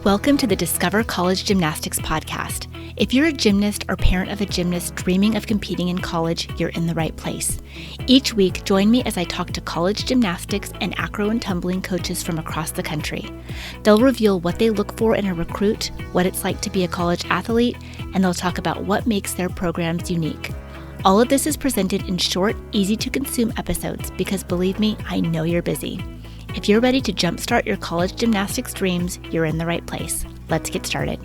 Welcome to the Discover College Gymnastics podcast. If you're a gymnast or parent of a gymnast dreaming of competing in college, you're in the right place. Each week, join me as I talk to college gymnastics and acro and tumbling coaches from across the country. They'll reveal what they look for in a recruit, what it's like to be a college athlete, and they'll talk about what makes their programs unique. All of this is presented in short, easy-to-consume episodes because believe me, I know you're busy. If you're ready to jumpstart your college gymnastics dreams, you're in the right place. Let's get started.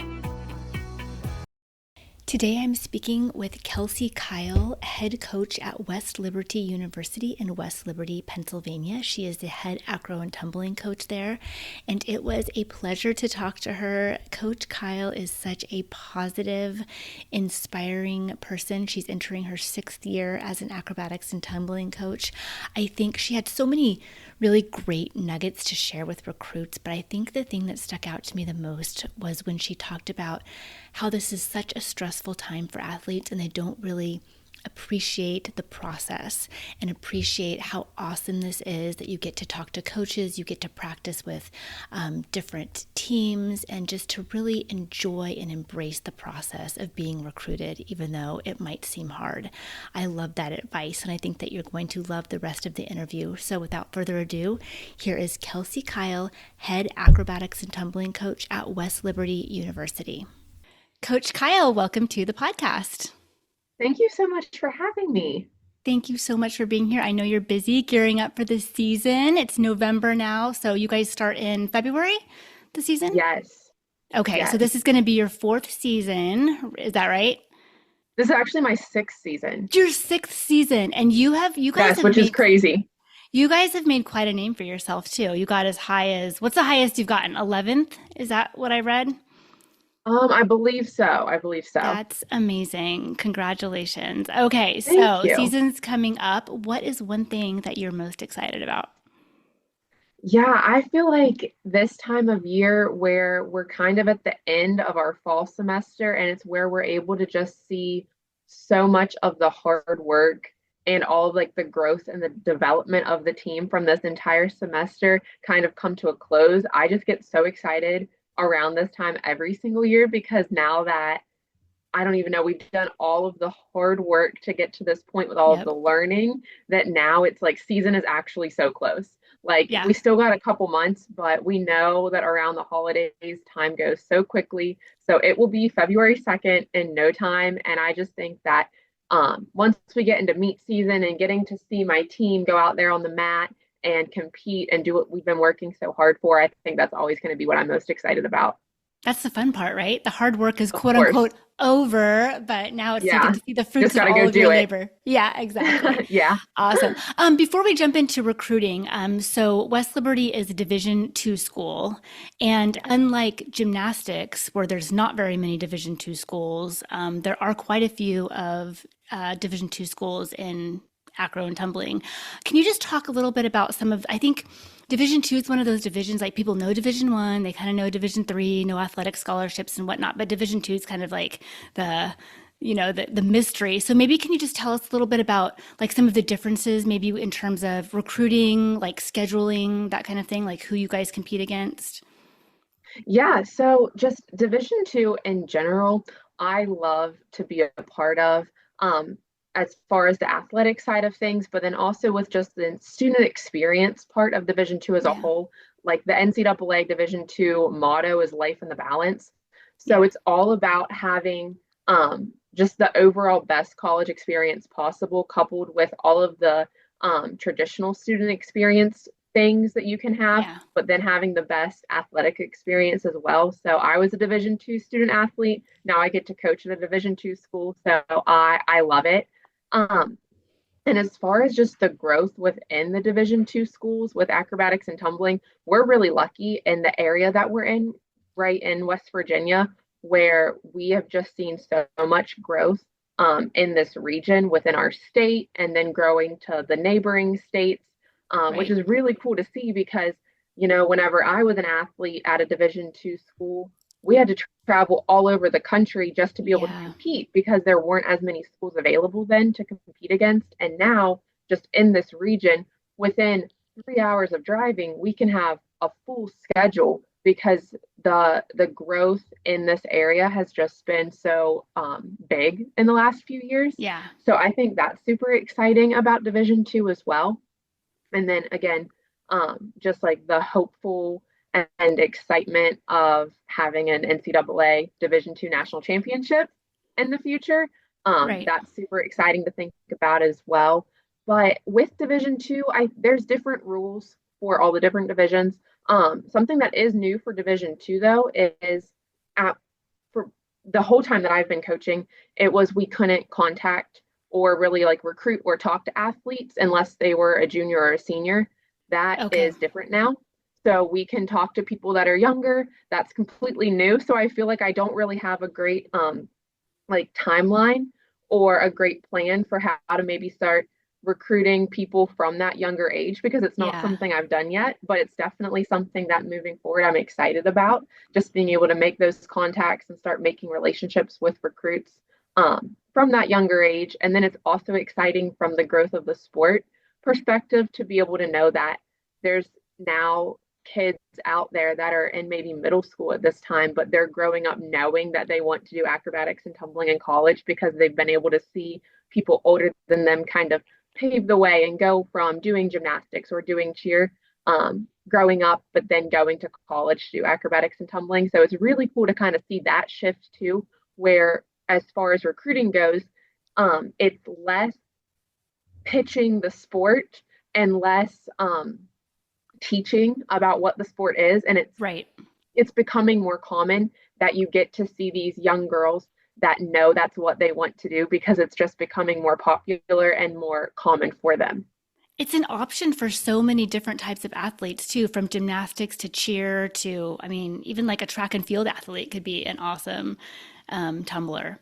Today I'm speaking with Kelsey Kyle, head coach at West Liberty University in West Liberty, Pennsylvania. She is the head acro and tumbling coach there, and it was a pleasure to talk to her. Coach Kyle is such a positive, inspiring person. She's entering her 6th year as an acrobatics and tumbling coach. I think she had so many really great nuggets to share with recruits, but I think the thing that stuck out to me the most was when she talked about how this is such a stressful time for athletes and they don't really appreciate the process and appreciate how awesome this is that you get to talk to coaches, you get to practice with different teams, and just to really enjoy and embrace the process of being recruited, even though it might seem hard. I love that advice, and I think that you're going to love the rest of the interview. So without further ado, here is Kelsey Kyle, head acrobatics and tumbling coach at West Liberty University. Coach Kyle, welcome to the podcast. Thank you so much for having me. Thank you so much for being here. I know you're busy gearing up for this season. It's November now, so you guys start in February, the season? Yes. Okay, Yes. so this is going to be your 4th season. Is that right? This is actually my 6th season. Your 6th season, and you guys Yes, have which is crazy. You guys have made quite a name for yourself too. You got as high as, what's the highest you've gotten? 11th? Is that what I read? I believe so. That's amazing. Congratulations. Okay, Thank so you. season's coming up. What is one thing that you're most excited about? Yeah, I feel like this time of year where we're kind of at the end of our fall semester and it's where we're able to just see so much of the hard work and all of like the growth and the development of the team from this entire semester kind of come to a close. I just get so excited around this time every single year because now that I don't even know, we've done all of the hard work to get to this point with all of Yep. the learning that now it's like season is actually so close. Like Yeah. we still got a couple months, but we know that around the holidays, time goes so quickly. So it will be February 2nd in no time. And I just think that once we get into meet season and getting to see my team go out there on the mat and compete and do what we've been working so hard for, I think that's always going to be what I'm most excited about. That's the fun part, right? The hard work is Of quote course. unquote over, but now it's you get Yeah. to see the Just fruits of got to all go of your do it. labor. Yeah, exactly. Yeah. Awesome. Before we jump into recruiting, so West Liberty is a Division II school, and unlike gymnastics, where there's not very many Division II schools, there are quite a few of Division II schools in acro and tumbling. Can you just talk a little bit about some of, I think Division II is one of those divisions, like people know Division I, they kind of know Division III, know athletic scholarships and whatnot, but Division II is kind of like the mystery. So maybe can you just tell us a little bit about like some of the differences, maybe in terms of recruiting, like scheduling, that kind of thing, like who you guys compete against? Yeah, so just Division II in general, I love to be a part of, as far as the athletic side of things, but then also with just the student experience part of Division II as a Yeah, whole. Like the NCAA Division II motto is life in the balance. So yeah, it's all about having just the overall best college experience possible, coupled with all of the traditional student experience things that you can have, yeah. but then having the best athletic experience as well. So I was a Division II student athlete. Now I get to coach at a Division II school. So I love it. Um, and as far as just the growth within the Division II schools with acrobatics and tumbling, we're really lucky in the area that we're in, right in West Virginia, where we have just seen so much growth in this region within our state and then growing to the neighboring states, which Right. is really cool to see because, whenever I was an athlete at a Division II school, we had to travel all over the country just to be able to Yeah. compete because there weren't as many schools available then to compete against. And now, just in this region, within 3 hours of driving, we can have a full schedule because the growth in this area has just been so big in the last few years. Yeah. So I think that's super exciting about Division Two as well. And then again, just like the hopeful and excitement of having an NCAA Division Two national championship in the future. Right. That's super exciting to think about as well. But with Division Two, there's different rules for all the different divisions. Something that is new for Division Two though is at for the whole time that I've been coaching, it was we couldn't contact or really like recruit or talk to athletes unless they were a junior or a senior. That Okay. is different now. So we can talk to people that are younger. That's completely new. So I feel like I don't really have a great like timeline or a great plan for how to maybe start recruiting people from that younger age because it's not Yeah. something I've done yet, but it's definitely something that moving forward I'm excited about. Just being able to make those contacts and start making relationships with recruits from that younger age. And then it's also exciting from the growth of the sport perspective to be able to know that there's now kids out there that are in maybe middle school at this time, but they're growing up knowing that they want to do acrobatics and tumbling in college because they've been able to see people older than them kind of pave the way and go from doing gymnastics or doing cheer growing up, but then going to college to do acrobatics and tumbling. So it's really cool to kind of see that shift too, where as far as recruiting goes, it's less pitching the sport and less teaching about what the sport is, and Right. it's becoming more common that you get to see these young girls that know that's what they want to do because it's just becoming more popular and more common for them. It's an option for so many different types of athletes too, from gymnastics to cheer to, I mean, even like a track and field athlete could be an awesome tumbler.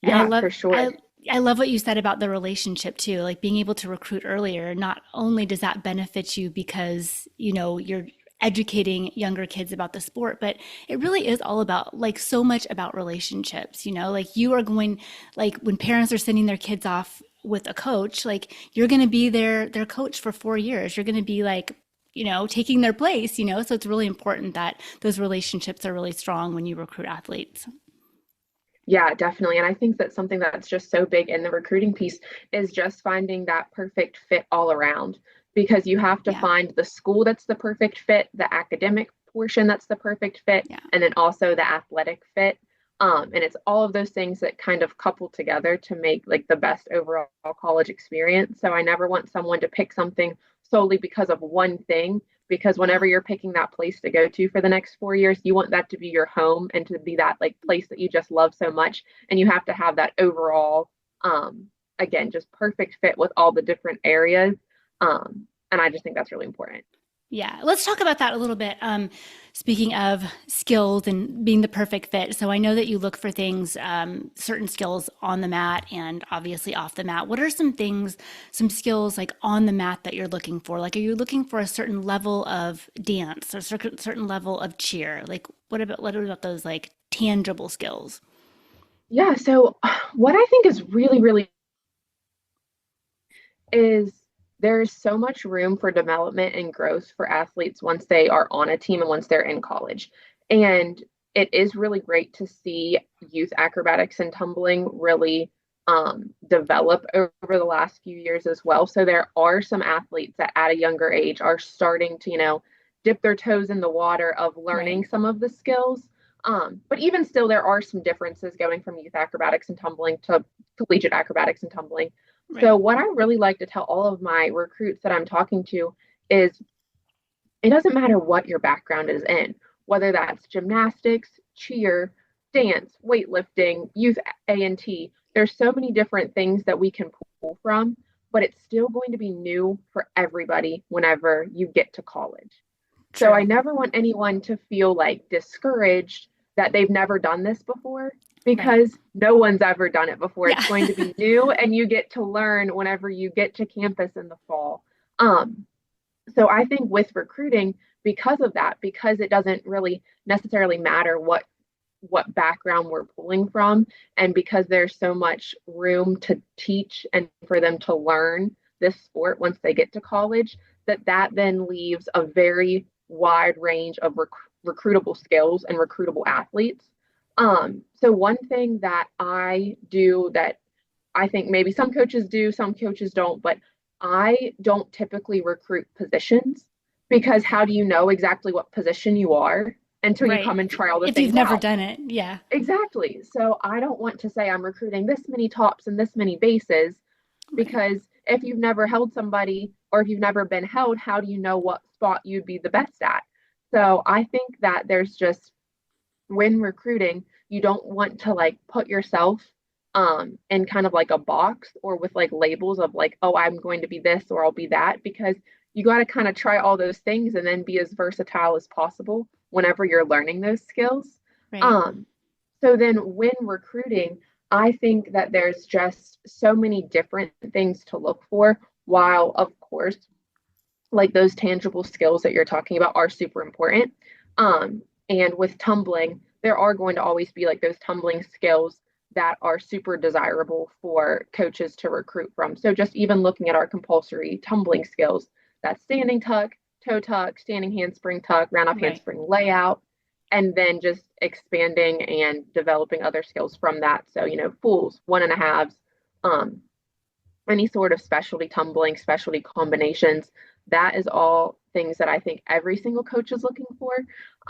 And Yeah, for sure. I love what you said about the relationship too, like being able to recruit earlier. Not only does that benefit you because, you know, you're educating younger kids about the sport, but it really is all about like so much about relationships, you know, like you are going like when parents are sending their kids off with a coach, like you're going to be their coach for 4 years. You're going to be like, you know, taking their place, you know, so it's really important that those relationships are really strong when you recruit athletes. Yeah, definitely. And I think that something that's just so big in the recruiting piece is just finding that perfect fit all around because you have to Yeah. find the school that's the perfect fit, the academic portion that's the perfect fit, Yeah. and then also the athletic fit. And it's all of those things that kind of couple together to make like the best overall college experience. So I never want someone to pick something solely because of one thing because Yeah. whenever you're picking that place to go to for the next 4 years, you want that to be your home and to be that like place that you just love so much. And you have to have that overall, again, just perfect fit with all the different areas. And I just think that's really important. Yeah, let's talk about that a little bit. Speaking of skills and being the perfect fit, so I know that you look for things, certain skills on the mat and obviously off the mat. What are some things, some skills like on the mat that you're looking for? Like, are you looking for a certain level of dance or certain level of cheer? Like, what about those like tangible skills? Yeah. So what I think is really, really is there's so much room for development and growth for athletes once they are on a team and once they're in college. And it is really great to see youth acrobatics and tumbling really develop over the last few years as well. So there are some athletes that at a younger age are starting to, dip their toes in the water of Right, learning some of the skills. But even still, there are some differences going from youth acrobatics and tumbling to collegiate acrobatics and tumbling. So, right, what I really like to tell all of my recruits that I'm talking to is it doesn't matter what your background is in, whether that's gymnastics, cheer, dance, weightlifting, youth A&T. There's so many different things that we can pull from, but it's still going to be new for everybody whenever you get to college. So I true. never want anyone to feel like discouraged that they've never done this before Right. because no one's ever done it before. Yeah. It's going to be new and you get to learn whenever you get to campus in the fall. Um, so I think with recruiting, because of that, because it doesn't really necessarily matter what background we're pulling from, and because there's so much room to teach and for them to learn this sport once they get to college, that then leaves a very wide range of recruitable skills and recruitable athletes. So one thing that I do that I think maybe some coaches do, some coaches don't, but I don't typically recruit positions because how do you know exactly what position you are until you come Right. and try all the If you've things never out? done it. Yeah. Exactly. So I don't want to say I'm recruiting this many tops and this many bases Right. because if you've never held somebody or if you've never been held, how do you know what spot you'd be the best at? So I think that there's just when recruiting, you don't want to like put yourself in kind of like a box or with like labels of like, oh, I'm going to be this or I'll be that because you got to kind of try all those things and then be as versatile as possible whenever you're learning those skills. Right. Um, so then when recruiting, I think that there's just so many different things to look for, while of course like those tangible skills that you're talking about are super important. And with tumbling, there are going to always be like those tumbling skills that are super desirable for coaches to recruit from. So just even looking at our compulsory tumbling skills, that standing tuck, toe tuck, standing handspring tuck, round off Right. handspring layout, and then just expanding and developing other skills from that. So, fulls, one and a halves, um, any sort of specialty tumbling, specialty combinations. That is all things that I think every single coach is looking for.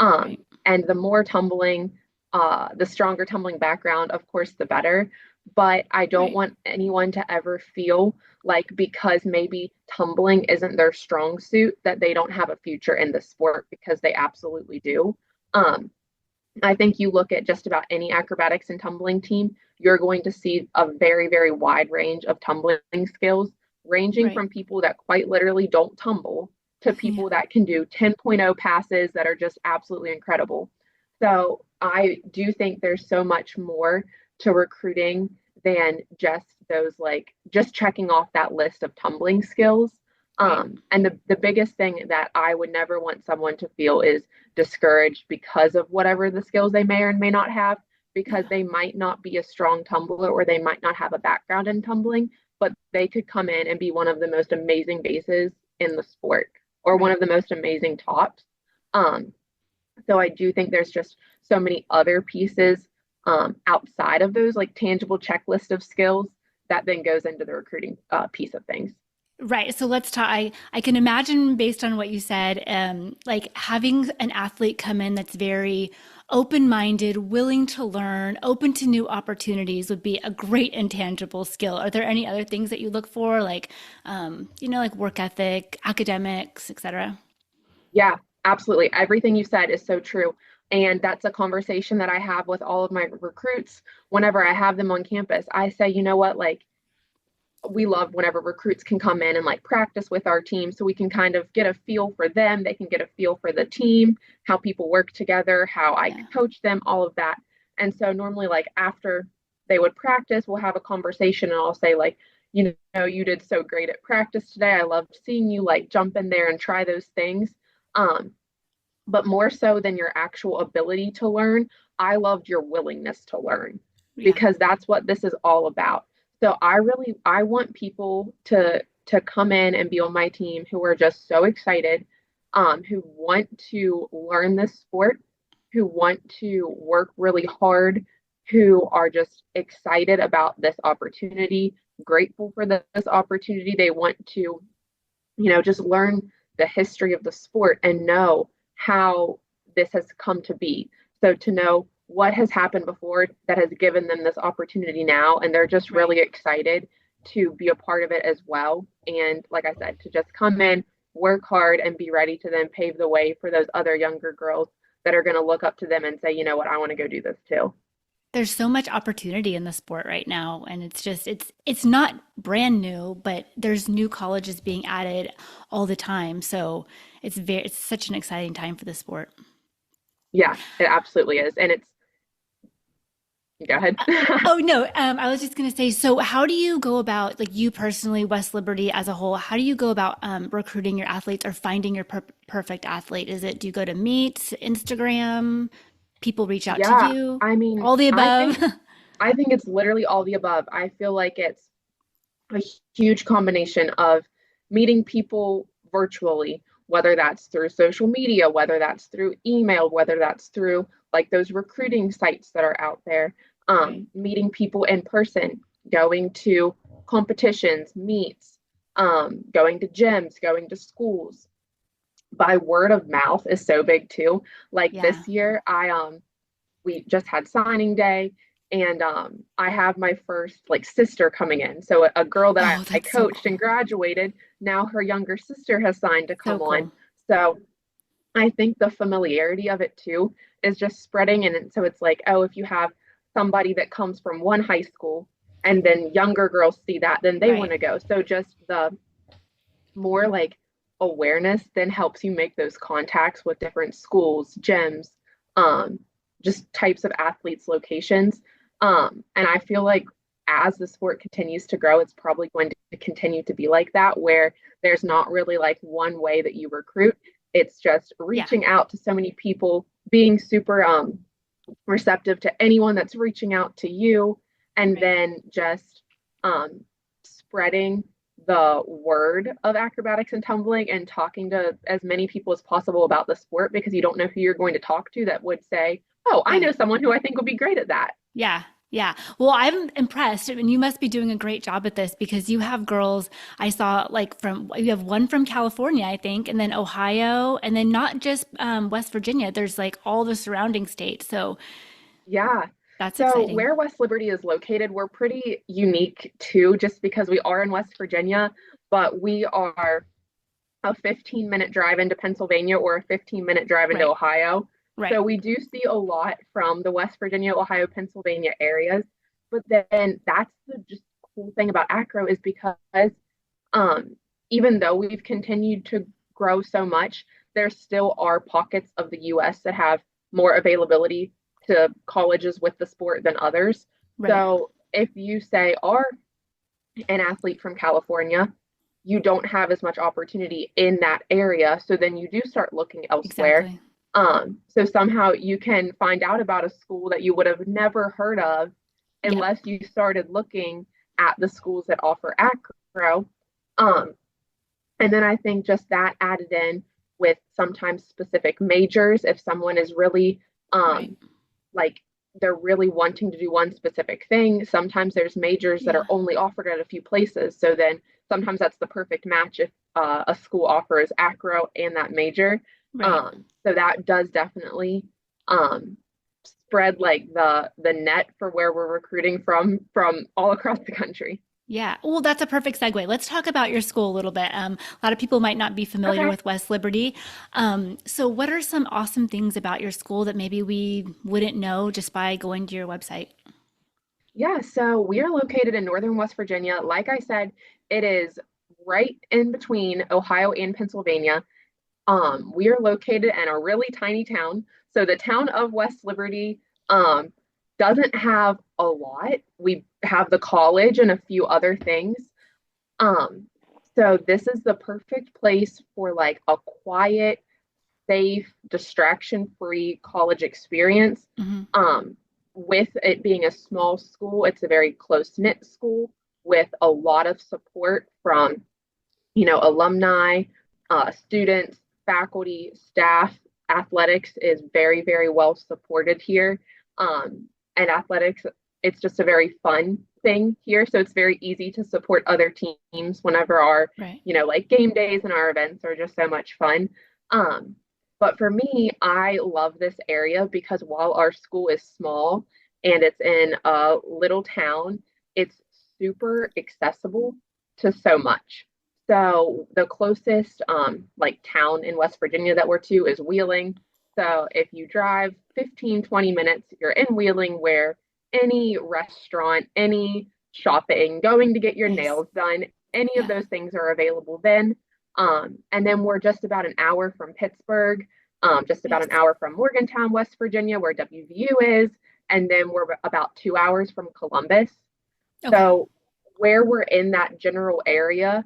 Right. And the more tumbling, the stronger tumbling background, of course, the better. But I don't Right. want anyone to ever feel like because maybe tumbling isn't their strong suit, that they don't have a future in the sport because they absolutely do. Um, I think you look at just about any acrobatics and tumbling team, you're going to see a very, very wide range of tumbling skills, ranging Right. from people that quite literally don't tumble to Yeah. people that can do 10.0 passes that are just absolutely incredible. So I do think there's so much more to recruiting than just those like just checking off that list of tumbling skills. Right. And the biggest thing that I would never want someone to feel is discouraged because of whatever the skills they may or may not have, because Yeah. they might not be a strong tumbler or they might not have a background in tumbling, but they could come in and be one of the most amazing bases in the sport or one Right. of the most amazing tops. Um, so I do think there's just so many other pieces outside of those like tangible checklist of skills that then goes into the recruiting piece of things. Right. So let's talk. I can imagine based on what you said, like having an athlete come in that's very open-minded, willing to learn, open to new opportunities would be a great intangible skill. Are there any other things that you look for, like, like work ethic, academics, etc.? Yeah, absolutely. Everything you said is so true. And that's a conversation that I have with all of my recruits whenever I have them on campus. I say, you know what, like, we love whenever recruits can come in and like practice with our team so we can kind of get a feel for them. They can get a feel for the team, how people work together, how I Yeah. coach them, all of that. And so normally like after they would practice, we'll have a conversation and I'll say like, you did so great at practice today. I loved seeing you like jump in there and try those things. Um, but more so than your actual ability to learn, I loved your willingness to learn Yeah. because that's what this is all about. So I want people to come in and be on my team who are just so excited, who want to learn this sport, who want to work really hard, who are just excited about this opportunity, grateful for this opportunity. They want to, just learn the history of the sport and know how this has come to be. So to know what has happened before that has given them this opportunity now, and they're just Right. really excited to be a part of it as well. And like I said, to just come in, work hard, and be ready to then pave the way for those other younger girls that are going to look up to them and say, you know what, I want to go do this too. There's so much opportunity in the sport right now, and it's not brand new, but there's new colleges being added all the time. So it's such an exciting time for the sport. Yeah, it absolutely is. And it's, go ahead. Oh no, I was just gonna say. So, how do you go about, like you personally, West Liberty as a whole? How do you go about recruiting your athletes or finding your perfect athlete? Is it do you go to meets, Instagram, people reach out to Yeah, you, I mean, all the I above? think I think it's literally all the above. I feel like it's a huge combination of meeting people virtually whether that's through social media, whether that's through email, whether that's through like those recruiting sites that are out there, Right. meeting people in person, going to competitions, meets, going to gyms, going to schools. By word of mouth is so big too. Like Yeah. this year, we just had signing day, and I have my first like sister coming in. So a girl that Oh, I that's so coached and cool. graduated, now her younger sister has signed to So come on. cool. So I think the familiarity of it too is just spreading. And so it's like, oh, if you have somebody that comes from one high school and then younger girls see that, then they want Right. to go. So just the more like awareness then helps you make those contacts with different schools, gyms, um, just types of athletes, locations. And I feel like as the sport continues to grow, it's probably going to continue to be like that, where there's not really like one way that you recruit. It's just Yeah. reaching out to so many people, being super receptive to anyone that's reaching out to you, and Right. then just um, spreading the word of acrobatics and tumbling and talking to as many people as possible about the sport, because you don't know who you're going to talk to that would say, oh, I know Right. someone who I think would be great at that. Yeah. Yeah. Well, I'm impressed. I mean, you must be doing a great job at this because you have girls I saw like from, you have one from California, I think, and then Ohio, and then not just West Virginia. There's like all the surrounding states. So Yeah. that's So exciting. where West Liberty is located, we're pretty unique too, just because we are in West Virginia, but we are a 15-minute drive into Pennsylvania or a 15-minute drive into Right. Ohio. Right. So we do see a lot from the West Virginia, Ohio, Pennsylvania areas. But then that's the just cool thing about acro is because um, even though we've continued to grow so much, there still are pockets of the US that have more availability to colleges with the sport than others. Right. So if you say are an athlete from California, you don't have as much opportunity in that area. So then you do start looking elsewhere. Exactly. So somehow you can find out about a school that you would have never heard of Yep. unless you started looking at the schools that offer acro. Um, and then I think just that added in with sometimes specific majors, if someone is really Right. like they're really wanting to do one specific thing. Sometimes there's majors that Yeah. are only offered at a few places. So then sometimes that's the perfect match if a school offers acro and that major. Right. So that does definitely um, spread like the net for where we're recruiting from all across the country. Yeah. Well, that's a perfect segue. Let's talk about your school a little bit. A lot of people might not be familiar Okay. with West Liberty. So, what are some awesome things about your school that maybe we wouldn't know just by going to your website? Yeah, so we are located in northern West Virginia. Like I said, it is right in between Ohio and Pennsylvania. We are located in a really tiny town. So the town of West Liberty um, doesn't have a lot. We have the college and a few other things. Um, so this is the perfect place for like a quiet, safe, distraction-free college experience. Hmm. Um, with it being a small school, it's a very close-knit school with a lot of support from alumni, students, faculty, staff. Athletics is very, very well supported here. And athletics, it's just a very fun thing here. So it's very easy to support other teams whenever our, Right. like game days and our events are just so much fun. Um, but for me, I love this area because while our school is small and it's in a little town, it's super accessible to so much. So the closest like town in West Virginia that we're to is Wheeling. So if you drive 15, 20 minutes, you're in Wheeling where any restaurant, any shopping, going to get your Nice. nails done, any of Yeah. those things are available then. And then we're just about an hour from Pittsburgh, just about an Nice. hour from Morgantown, West Virginia, where WVU is. And then we're about 2 hours from Columbus. Okay. So where we're in that general area,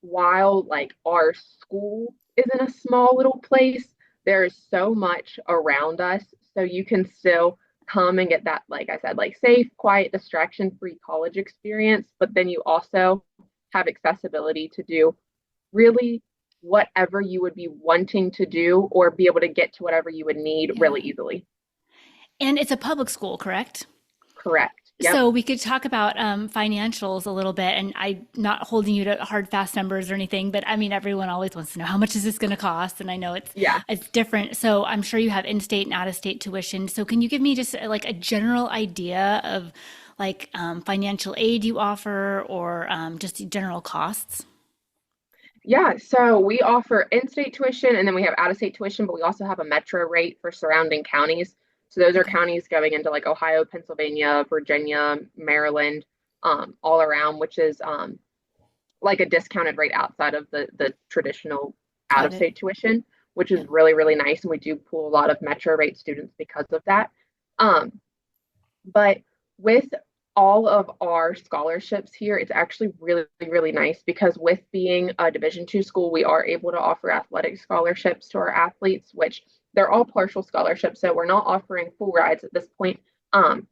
while like our school is in a small little place, there is so much around us. So you can still come and get that, like I said, like safe, quiet, distraction-free college experience, but then you also have accessibility to do really whatever you would be wanting to do or be able to get to whatever you would need Yeah. really easily. And it's a public school, correct? Correct. Yep. So we could talk about financials a little bit, and I'm not holding you to hard, fast numbers or anything, but I mean, everyone always wants to know how much is this going to cost, and I know Yeah. it's different. So I'm sure you have in-state and out-of-state tuition. So can you give me just like a general idea of like financial aid you offer, or just general costs? Yeah, so we offer in-state tuition and then we have out-of-state tuition, but we also have a metro rate for surrounding counties. So those are Okay, counties going into like Ohio, Pennsylvania, Virginia, Maryland, all around, which is like a discounted rate outside of the traditional got it. out-of-state tuition, which is Yep. really, really nice. And we do pull a lot of metro rate students because of that. Um, but with all of our scholarships here, it's actually really, really nice because with being a Division II school, we are able to offer athletic scholarships to our athletes, which they're all partial scholarships. So we're not offering full rides at this point. Um,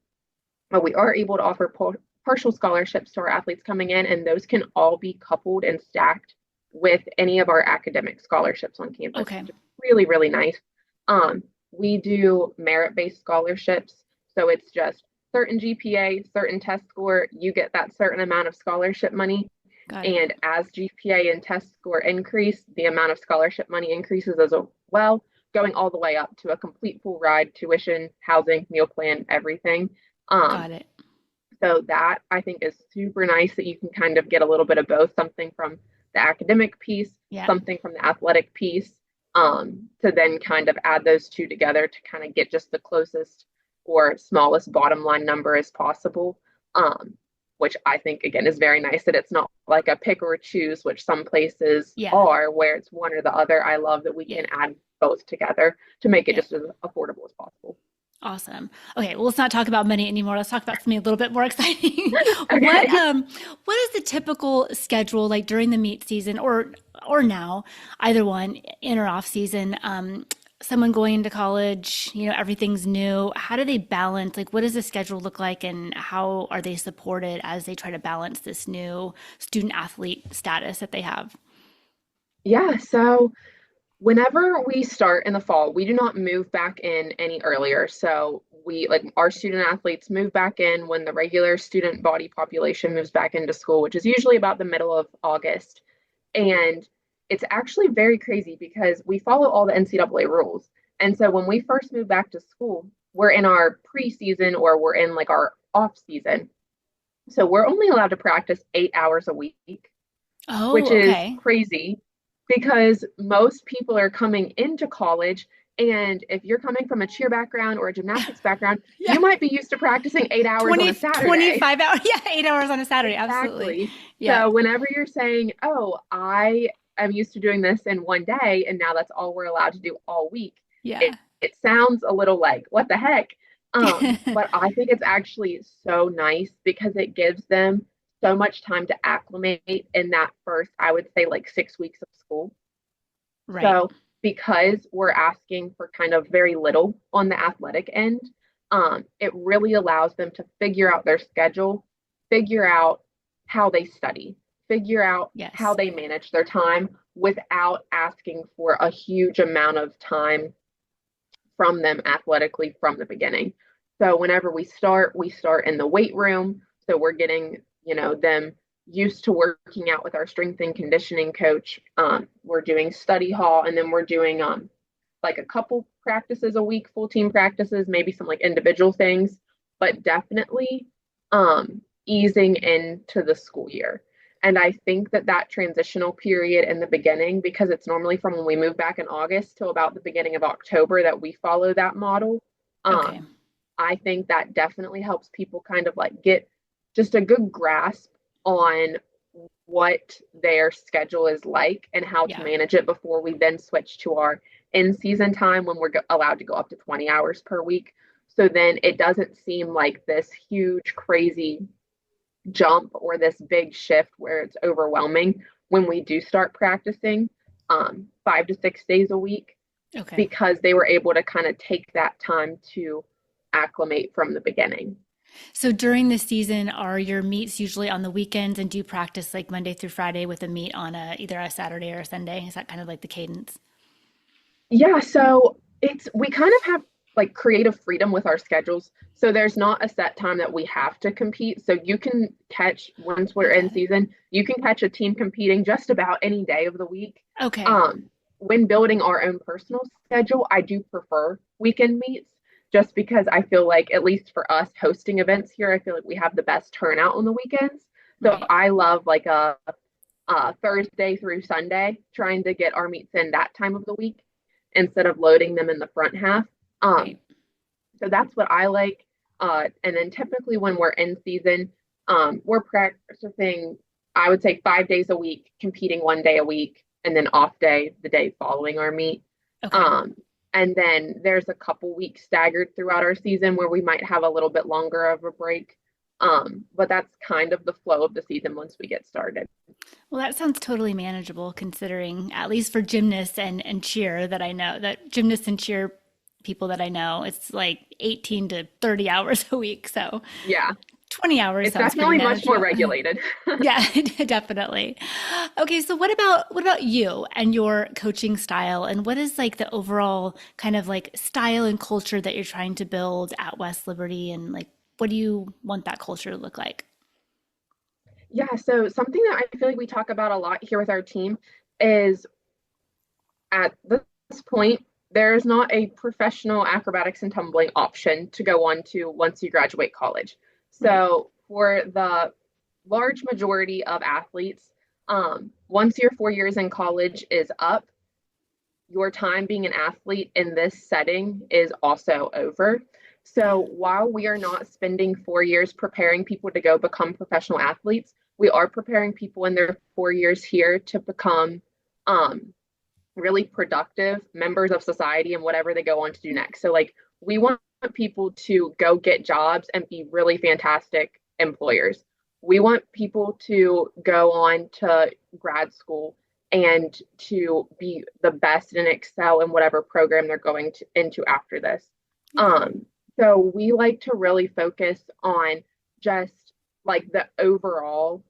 but we are able to offer partial scholarships to our athletes coming in, and those can all be coupled and stacked with any of our academic scholarships on campus, Okay, which is really, really nice. We do merit-based scholarships, so it's just certain GPA, certain test score, you get that certain amount of scholarship money. got it. And as GPA and test score increase, the amount of scholarship money increases as well, going all the way up to a complete full ride, tuition, housing, meal plan, everything. Um, Got it. so that I think is super nice that you can kind of get a little bit of both, something from the academic piece, Yeah. something from the athletic piece, to then kind of add those two together to kind of get just the closest or smallest bottom line number as possible. Which I think again is very nice that it's not like a pick or choose, which some places Yeah. are where it's one or the other. I love that we Yeah. can add both together to make it Yeah. just as affordable as possible. Awesome. Okay, well, let's not talk about money anymore. Let's talk about something a little bit more exciting. What Okay. what is the typical schedule like during the meet season, or now, either one, in or off season? Someone going into college, everything's new. How do they balance? Like, what does the schedule look like, and how are they supported as they try to balance this new student athlete status that they have? Yeah, so whenever we start in the fall, we do not move back in any earlier. So we like our student athletes move back in when the regular student body population moves back into school, which is usually about the middle of August. And it's actually very crazy because we follow all the NCAA rules. And so when we first move back to school, we're in our preseason or we're in like our off season. So we're only allowed to practice 8 hours a week, Oh, which is okay. crazy because most people are coming into college. And if you're coming from a cheer background or a gymnastics background, Yeah. you might be used to practicing 8 hours on 20, a Saturday. 25 hours. Yeah, 8 hours on a Saturday. Absolutely. Exactly. Yeah. So whenever you're saying, oh, I am used to doing this in one day, and now that's all we're allowed to do all week, it, Yeah. it sounds a little like, what the heck? But I think it's actually so nice because it gives them so much time to acclimate in that first, I would say, like 6 weeks of school. Right. So because we're asking for kind of very little on the athletic end, it really allows them to figure out their schedule, figure out how they study, figure out how Yes. they manage their time without asking for a huge amount of time from them athletically from the beginning. So whenever we start in the weight room. So we're getting, them used to working out with our strength and conditioning coach. We're doing study hall, and then we're doing like a couple practices a week, full team practices, maybe some like individual things, but definitely easing into the school year. And I think that that transitional period in the beginning, because it's normally from when we move back in August till about the beginning of October that we follow that model. Okay. Um, I think that definitely helps people kind of like get just a good grasp on what their schedule is like and how to Yeah. manage it before we then switch to our in season time when we're allowed to go up to 20 hours per week. So then it doesn't seem like this huge, crazy jump or this big shift where it's overwhelming when we do start practicing 5 to 6 days a week Okay. because they were able to kind of take that time to acclimate from the beginning. So during the season, are your meets usually on the weekends, and do you practice like Monday through Friday with a meet on either a Saturday or a Sunday? Is that kind of like the cadence? Yeah, so it's we kind of have like creative freedom with our schedules. So there's not a set time that we have to compete. So you can catch once we're in Okay. season, you can catch a team competing just about any day of the week. Okay. Um, when building our own personal schedule, I do prefer weekend meets just because I feel like, at least for us hosting events here, I feel like we have the best turnout on the weekends. So Right. I love like a Thursday through Sunday, trying to get our meets in that time of the week instead of loading them in the front half. Um, Right. so that's what I like. And then typically when we're in season, we're practicing, I would say 5 days a week, competing 1 day a week, and then off day the day following our meet. Okay. Um, and then there's a couple weeks staggered throughout our season where we might have a little bit longer of a break. But that's kind of the flow of the season once we get started. Well, that sounds totally manageable considering, at least for gymnasts and cheer that I know, that gymnasts and cheer people that I know, it's like 18 to 30 hours a week. So Yeah, 20 hours it's sounds pretty definitely much more manageable. regulated. Yeah, definitely. Okay, so what about you and your coaching style, and what is like the overall kind of like style and culture that you're trying to build at West Liberty, and like what do you want that culture to look like? Yeah, so something that I feel like we talk about a lot here with our team is at this point, there's not a professional acrobatics and tumbling option to go on to once you graduate college. Right. So for the large majority of athletes, once your 4 years in college is up, your time being an athlete in this setting is also over. Yeah. So while we are not spending 4 years preparing people to go become professional athletes, we are preparing people in their 4 years here to become um, really productive members of society and whatever they go on to do next. So, like, we want people to go get jobs and be really fantastic employers. We want people to go on to grad school and to be the best and excel in whatever program they're going into after this. Yeah. Um, so we like to really focus on just like the overall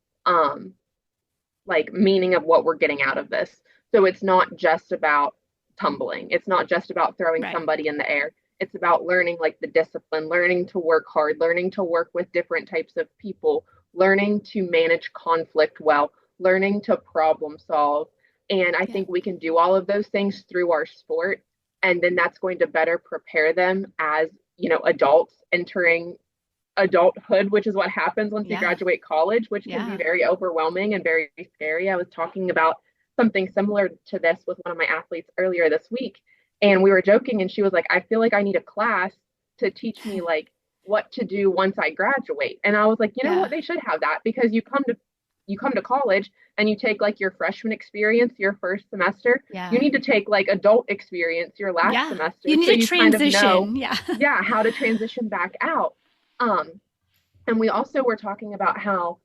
like meaning of what we're getting out of this. So it's not just about tumbling. It's not just about throwing Right. somebody in the air. It's about learning like the discipline, learning to work hard, learning to work with different types of people, learning to manage conflict well, learning to problem solve. And I Yeah. think we can do all of those things through our sport. And then that's going to better prepare them as, adults entering adulthood, which is what happens once you Yeah. graduate college, which can be Yeah. very overwhelming and very scary. I was talking about something similar to this with one of my athletes earlier this week, and we were joking, and she was like, I feel like I need a class to teach me like what to do once I graduate. And I was like, you know what, Yeah. they should have that because you come to college and you take like your freshman experience your first semester. You Yeah. need to take like adult experience your last Yeah. You semester need so a you kind of know, transition. Yeah. yeah, how to transition back out. Um, and we also were talking about how,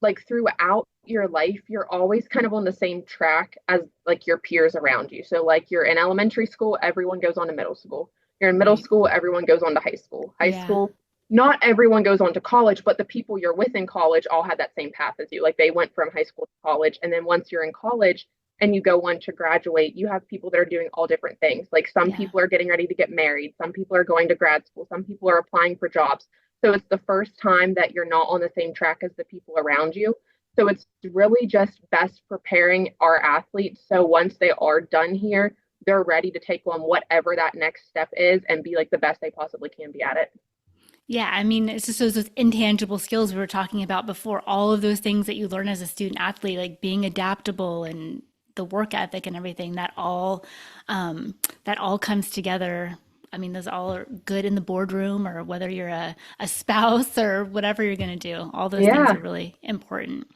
like throughout your life, you're always kind of on the same track as like your peers around you. So, like, you're in elementary school, everyone goes on to middle school. You're in middle Right. school, everyone goes on to high school. High Yeah. school, not everyone goes on to college, but the people you're with in college all had that same path as you. Like, they went from high school to college. And then once you're in college, and you go on to graduate, you have people that are doing all different things. Like some Yeah. people are getting ready to get married, some people are going to grad school, some people are applying for jobs. So it's the first time that you're not on the same track as the people around you. So it's really just best preparing our athletes so once they are done here, they're ready to take on whatever that next step is and be like the best they possibly can be at it. Yeah, I mean, it's just those intangible skills we were talking about before, all of those things that you learn as a student athlete, like being adaptable and the work ethic and everything, that all comes together. I mean, those all are good in the boardroom or whether you're a spouse or whatever you're going to do. All those things Yeah. are really important.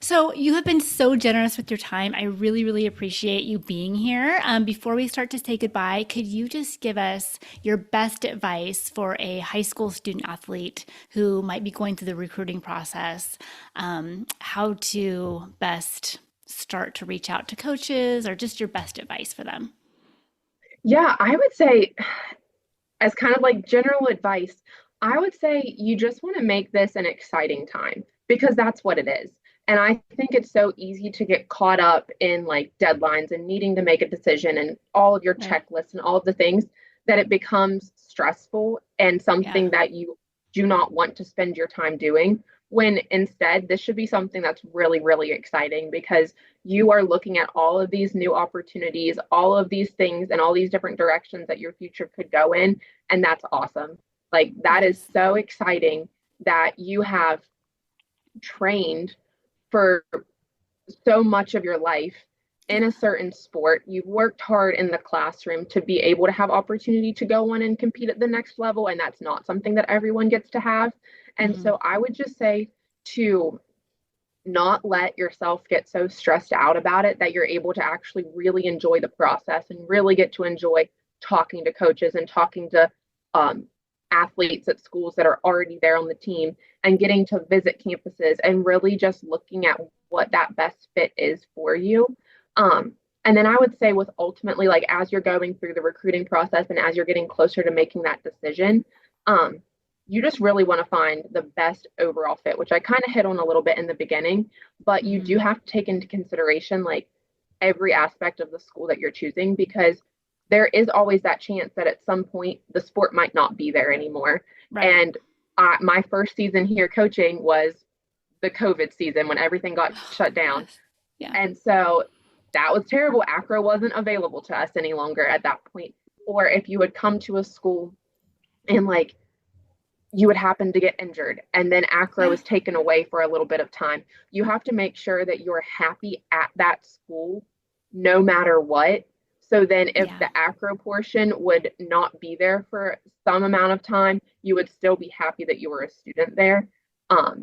So you have been so generous with your time. I really, really appreciate you being here. Before we start to say goodbye, could you just give us your best advice for a high school student athlete who might be going through the recruiting process, how to best start to reach out to coaches or just your best advice for them? Yeah, I would say as kind of like general advice, I would say you just want to make this an exciting time because that's what it is. And I think it's so easy to get caught up in like deadlines and needing to make a decision and all of your Right. checklists and all of the things that it becomes stressful and Yeah. something that you do not want to spend your time doing. When instead, this should be something that's really, really exciting because you are looking at all of these new opportunities, all of these things, and all these different directions that your future could go in. And that's awesome. Like that is Yes. so exciting that you have trained for so much of your life in Yeah. a certain sport. You've worked hard in the classroom to be able to have opportunity to go on and compete at the next level, and that's not something that everyone gets to have. And Hmm. so I would just say to not let yourself get so stressed out about it that you're able to actually really enjoy the process and really get to enjoy talking to coaches and talking to um, athletes at schools that are already there on the team and getting to visit campuses and really just looking at what that best fit is for you. Um, and then I would say, with ultimately, like as you're going through the recruiting process and as you're getting closer to making that decision, um, you just really want to find the best overall fit, which I kind of hit on a little bit in the beginning, but you Hmm. do have to take into consideration like every aspect of the school that you're choosing because there is always that chance that at some point the sport might not be there anymore. Right. And my first season here coaching was the COVID season when everything got shut down. Yes. Yeah. And so that was terrible. Acro wasn't available to us any longer at that point. Or if you would come to a school and like you would happen to get injured and then acro Yeah. is taken away for a little bit of time. You have to make sure that you're happy at that school no matter what. So then if Yeah. the acro portion would not be there for some amount of time, you would still be happy that you were a student there.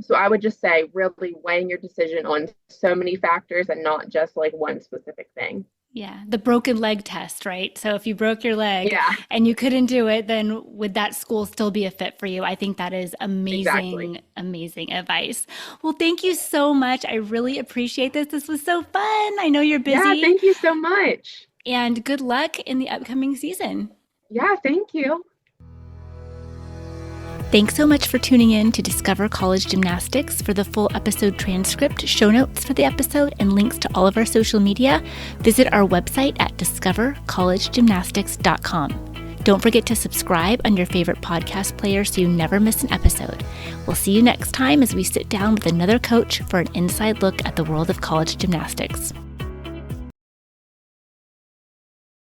So I would just say really weighing your decision on so many factors and not just like one specific thing. Yeah, the broken leg test, right? So if you broke your leg Yeah, and you couldn't do it, then would that school still be a fit for you? I think that is exactly. amazing, amazing advice. Well, thank you so much. I really appreciate this. This was so fun. I know you're Yeah, busy, thank you so much. and good luck in the upcoming season. Yeah, thank you. Thanks so much for tuning in to Discover College Gymnastics. For the full episode transcript, show notes for the episode, and links to all of our social media, visit our website at discovercollegegymnastics.com. Don't forget to subscribe on your favorite podcast player so you never miss an episode. We'll see you next time as we sit down with another coach for an inside look at the world of college gymnastics.